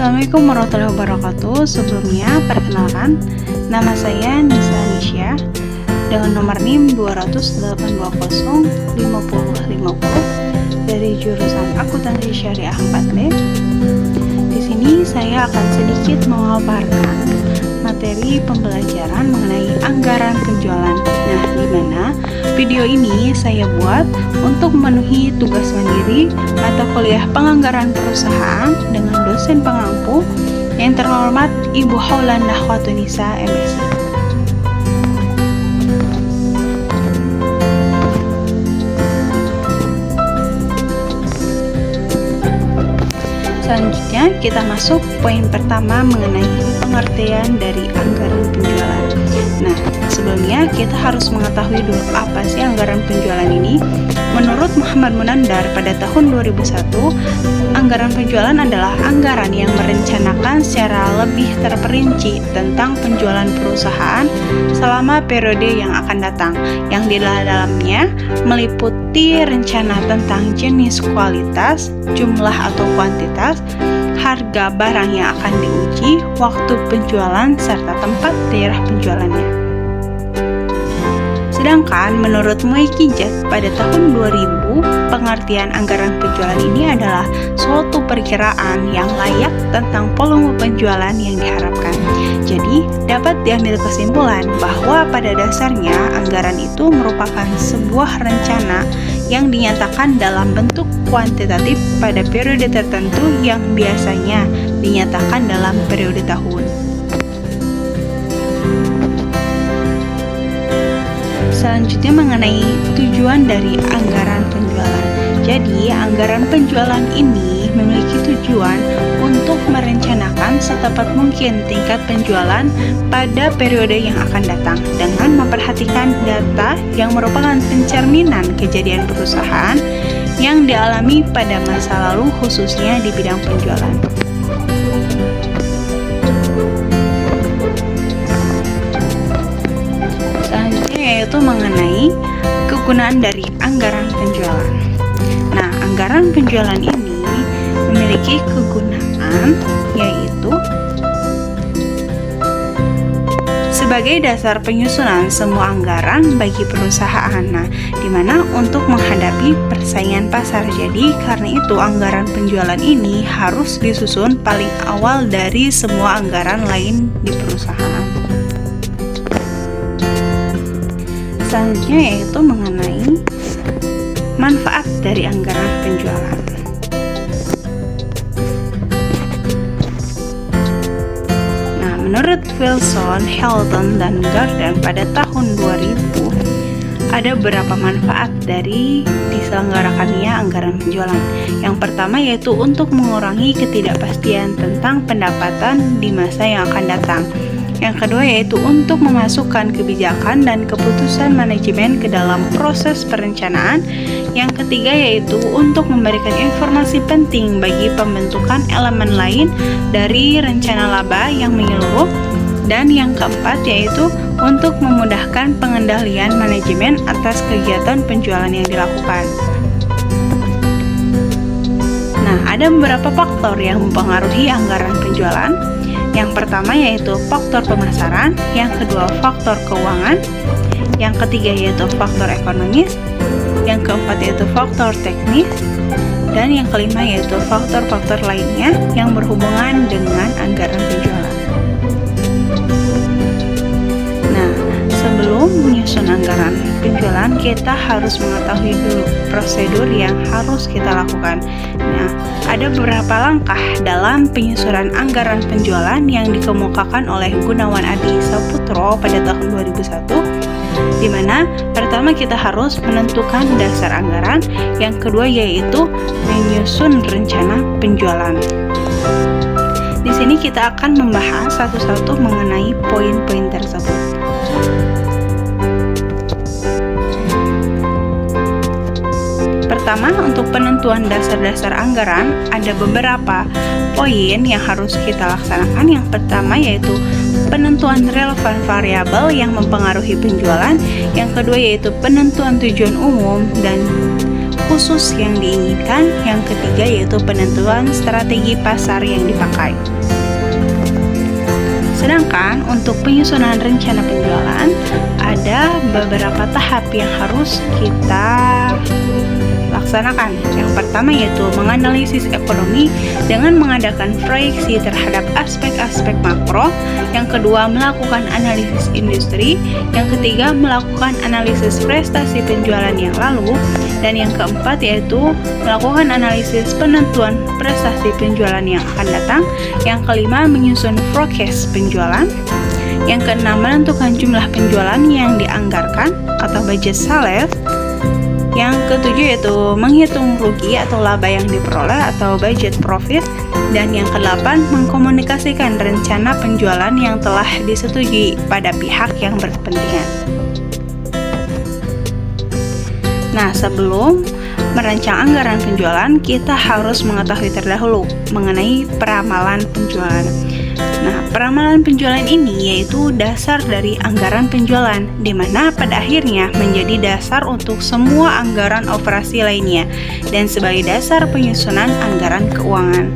Assalamualaikum warahmatullahi wabarakatuh. Sebelumnya, perkenalkan, nama saya Nisa Nisya dengan nomor NIM 20082050550 dari jurusan Akuntansi Syariah 4D. Di sini saya akan sedikit memaparkan materi pembelajaran mengenai anggaran penjualan. Nah, di mana video ini saya buat untuk memenuhi tugas mandiri mata kuliah penganggaran perusahaan dengan dosen pengampu yang terhormat Ibu Haulan Nahwatunisa MSc. Selanjutnya kita masuk poin pertama mengenai pengertian dari anggaran penjualan. Nah, sebelumnya kita harus mengetahui dulu apa sih anggaran penjualan ini. Menurut Muhammad Munandar pada tahun 2001, anggaran penjualan adalah anggaran yang merencanakan secara lebih terperinci tentang penjualan perusahaan selama periode yang akan datang, yang di dalamnya meliputi rencana tentang jenis, kualitas, jumlah atau kuantitas, harga barang yang akan diuji, waktu penjualan, serta tempat daerah penjualannya. Sedangkan menurut Muekijat pada tahun 2000, pengertian anggaran penjualan ini adalah suatu perkiraan yang layak tentang volume penjualan yang diharapkan. Jadi, dapat diambil kesimpulan bahwa pada dasarnya anggaran itu merupakan sebuah rencana yang dinyatakan dalam bentuk kuantitatif pada periode tertentu yang biasanya dinyatakan dalam periode tahun. Selanjutnya mengenai tujuan dari anggaran penjualan. Jadi, anggaran penjualan ini memiliki tujuan untuk merencanakan setepat mungkin tingkat penjualan pada periode yang akan datang dengan memperhatikan data yang merupakan pencerminan kejadian perusahaan yang dialami pada masa lalu khususnya di bidang penjualan. Yaitu mengenai kegunaan dari anggaran penjualan. Nah, anggaran penjualan ini memiliki kegunaan yaitu sebagai dasar penyusunan semua anggaran bagi perusahaan. Nah, di mana untuk menghadapi persaingan pasar. Jadi, karena itu anggaran penjualan ini harus disusun paling awal dari semua anggaran lain di perusahaan. Selanjutnya yaitu mengenai manfaat dari anggaran penjualan. Nah, menurut Wilson, Hilton, dan Garden pada tahun 2000, ada beberapa manfaat dari diselenggarakannya anggaran penjualan. Yang pertama yaitu untuk mengurangi ketidakpastian tentang pendapatan di masa yang akan datang. Yang kedua yaitu untuk memasukkan kebijakan dan keputusan manajemen ke dalam proses perencanaan. Yang ketiga yaitu untuk memberikan informasi penting bagi pembentukan elemen lain dari rencana laba yang menyeluruh. Dan yang keempat yaitu untuk memudahkan pengendalian manajemen atas kegiatan penjualan yang dilakukan. Nah, ada beberapa faktor yang mempengaruhi anggaran penjualan. Yang pertama yaitu faktor pemasaran, yang kedua faktor keuangan, yang ketiga yaitu faktor ekonomis, yang keempat yaitu faktor teknis, dan yang kelima yaitu faktor-faktor lainnya yang berhubungan dengan anggaran penjualan. Nah, sebelum menyusun anggaran penjualan, kita harus mengetahui dulu prosedur yang harus kita lakukan. Nah, ada beberapa langkah dalam penyusunan anggaran penjualan yang dikemukakan oleh Gunawan Adi Saputro pada tahun 2001, di mana pertama kita harus menentukan dasar anggaran, yang kedua yaitu menyusun rencana penjualan. Di sini kita akan membahas satu-satu mengenai poin-poin tersebut. Pertama, untuk penentuan dasar-dasar anggaran, ada beberapa poin yang harus kita laksanakan. Yang pertama yaitu penentuan relevan variabel yang mempengaruhi penjualan. Yang kedua yaitu penentuan tujuan umum dan khusus yang diinginkan. Yang ketiga yaitu penentuan strategi pasar yang dipakai. Sedangkan untuk penyusunan rencana penjualan, ada beberapa tahap yang harus kita laksanakan. Yang pertama yaitu menganalisis ekonomi dengan mengadakan proyeksi terhadap aspek-aspek makro. Yang kedua, melakukan analisis industri. Yang ketiga, melakukan analisis prestasi penjualan yang lalu. Dan yang keempat yaitu melakukan analisis penentuan prestasi penjualan yang akan datang. Yang kelima, menyusun forecast penjualan. Yang keenam, menentukan jumlah penjualan yang dianggarkan atau budget sales. Yang ketujuh yaitu menghitung rugi atau laba yang diperoleh atau budget profit. Dan yang kedelapan, mengkomunikasikan rencana penjualan yang telah disetujui pada pihak yang berkepentingan. Nah, sebelum merancang anggaran penjualan, kita harus mengetahui terdahulu mengenai peramalan penjualan. Nah, peramalan penjualan ini yaitu dasar dari anggaran penjualan, di mana pada akhirnya menjadi dasar untuk semua anggaran operasi lainnya dan sebagai dasar penyusunan anggaran keuangan.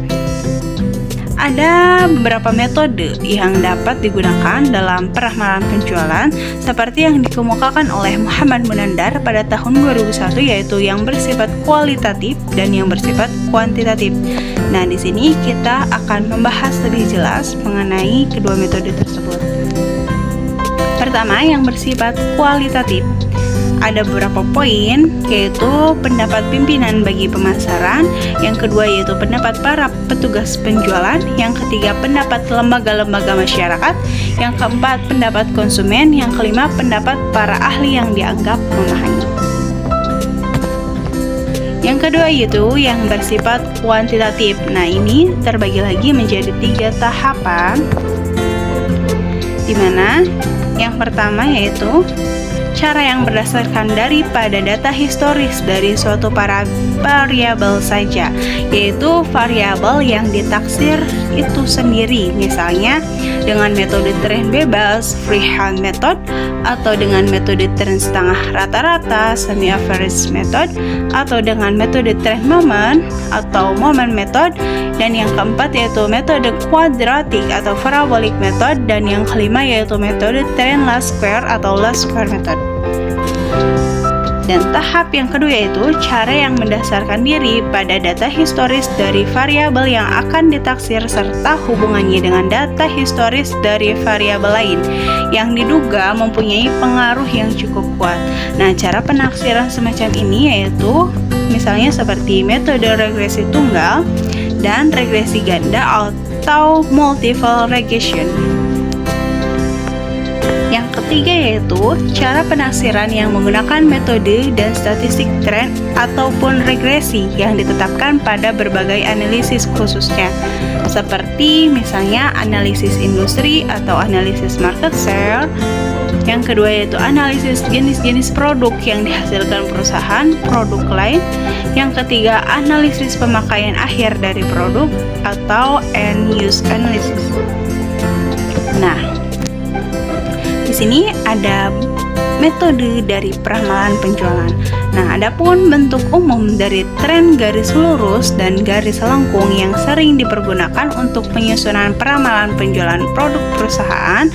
Ada beberapa metode yang dapat digunakan dalam peramalan penjualan seperti yang dikemukakan oleh Muhammad Munandar pada tahun 2001, yaitu yang bersifat kualitatif dan yang bersifat kuantitatif. Nah, di sini kita akan membahas lebih jelas mengenai kedua metode tersebut. Pertama, yang bersifat kualitatif. Ada beberapa poin, yaitu pendapat pimpinan bagi pemasaran. Yang kedua yaitu pendapat para petugas penjualan. Yang ketiga, pendapat lembaga-lembaga masyarakat. Yang keempat, pendapat konsumen. Yang kelima, pendapat para ahli yang dianggap memahami. Yang kedua yaitu yang bersifat kuantitatif. Nah, ini terbagi lagi menjadi 3 tahapan, di mana yang pertama yaitu cara yang berdasarkan daripada data historis dari suatu variabel saja, yaitu variabel yang ditaksir itu sendiri, misalnya dengan metode tren bebas, freehand method, atau dengan metode tren setengah rata-rata, semi average method, atau dengan metode tren moment atau moment method. Dan yang keempat yaitu metode quadratic atau parabolic method. Dan yang kelima yaitu metode tren last square atau last square method. Dan tahap yang kedua yaitu cara yang mendasarkan diri pada data historis dari variabel yang akan ditaksir serta hubungannya dengan data historis dari variabel lain yang diduga mempunyai pengaruh yang cukup kuat. Nah, cara penaksiran semacam ini yaitu misalnya seperti metode regresi tunggal dan regresi ganda atau multiple regression. Yang ketiga yaitu cara penaksiran yang menggunakan metode dan statistik tren ataupun regresi yang ditetapkan pada berbagai analisis khususnya, seperti misalnya analisis industri atau analisis market share. Yang kedua yaitu analisis jenis-jenis produk yang dihasilkan perusahaan, produk lain. Yang ketiga, analisis pemakaian akhir dari produk atau end use analysis. Nah, di sini ada metode dari peramalan penjualan. Nah, adapun bentuk umum dari tren garis lurus dan garis lengkung yang sering dipergunakan untuk penyusunan peramalan penjualan produk perusahaan,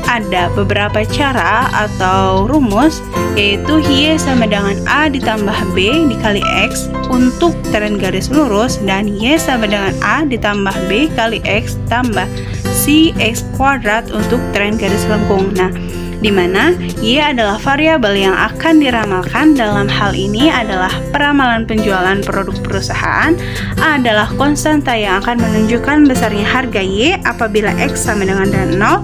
ada beberapa cara atau rumus, yaitu Y sama dengan A ditambah B dikali X untuk tren garis lurus, dan Y sama dengan A ditambah B kali X tambah si X kuadrat untuk tren garis lengkung. Nah, di mana Y adalah variabel yang akan diramalkan dalam hal ini adalah peramalan penjualan produk perusahaan. A adalah konstanta yang akan menunjukkan besarnya harga Y apabila X sama dengan 0.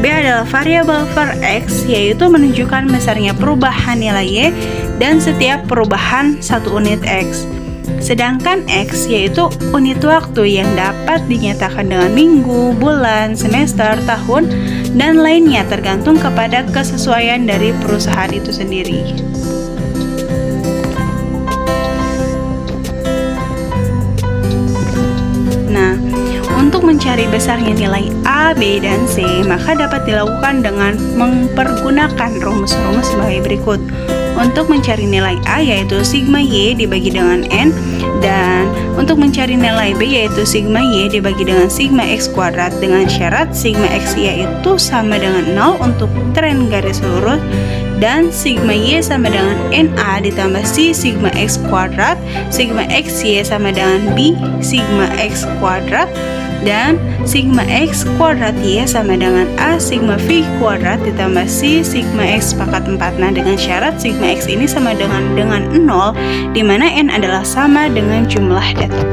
B adalah variabel per X, yaitu menunjukkan besarnya perubahan nilai Y dan setiap perubahan 1 unit X. Sedangkan X yaitu unit waktu yang dapat dinyatakan dengan minggu, bulan, semester, tahun, dan lainnya tergantung kepada kesesuaian dari perusahaan itu sendiri. Nah, untuk mencari besarnya nilai A, B, dan C, maka dapat dilakukan dengan mempergunakan rumus-rumus sebagai berikut. untuk mencari nilai A yaitu sigma Y dibagi dengan N, dan untuk mencari nilai B yaitu sigma Y dibagi dengan sigma X kuadrat dengan syarat sigma X yaitu sama dengan 0 untuk tren garis lurus, dan sigma Y sama dengan NA ditambah C sigma X kuadrat, sigma XY sama dengan B sigma X kuadrat, dan sigma X kuadrat Y sama dengan A sigma V kuadrat ditambah C sigma X pangkat 4. Nah, dengan syarat sigma X ini sama dengan 0, di mana N adalah sama dengan jumlah data.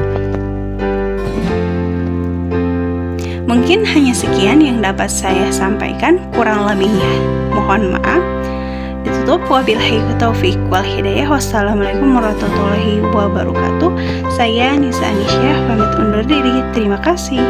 Mungkin hanya sekian yang dapat saya sampaikan, kurang lebihnya mohon maaf. Ditutup, wabillahi taufik wal hidayah. Wassalamualaikum warahmatullahi wabarakatuh. Saya Nisa Anisyah pamit undur diri. Terima kasih.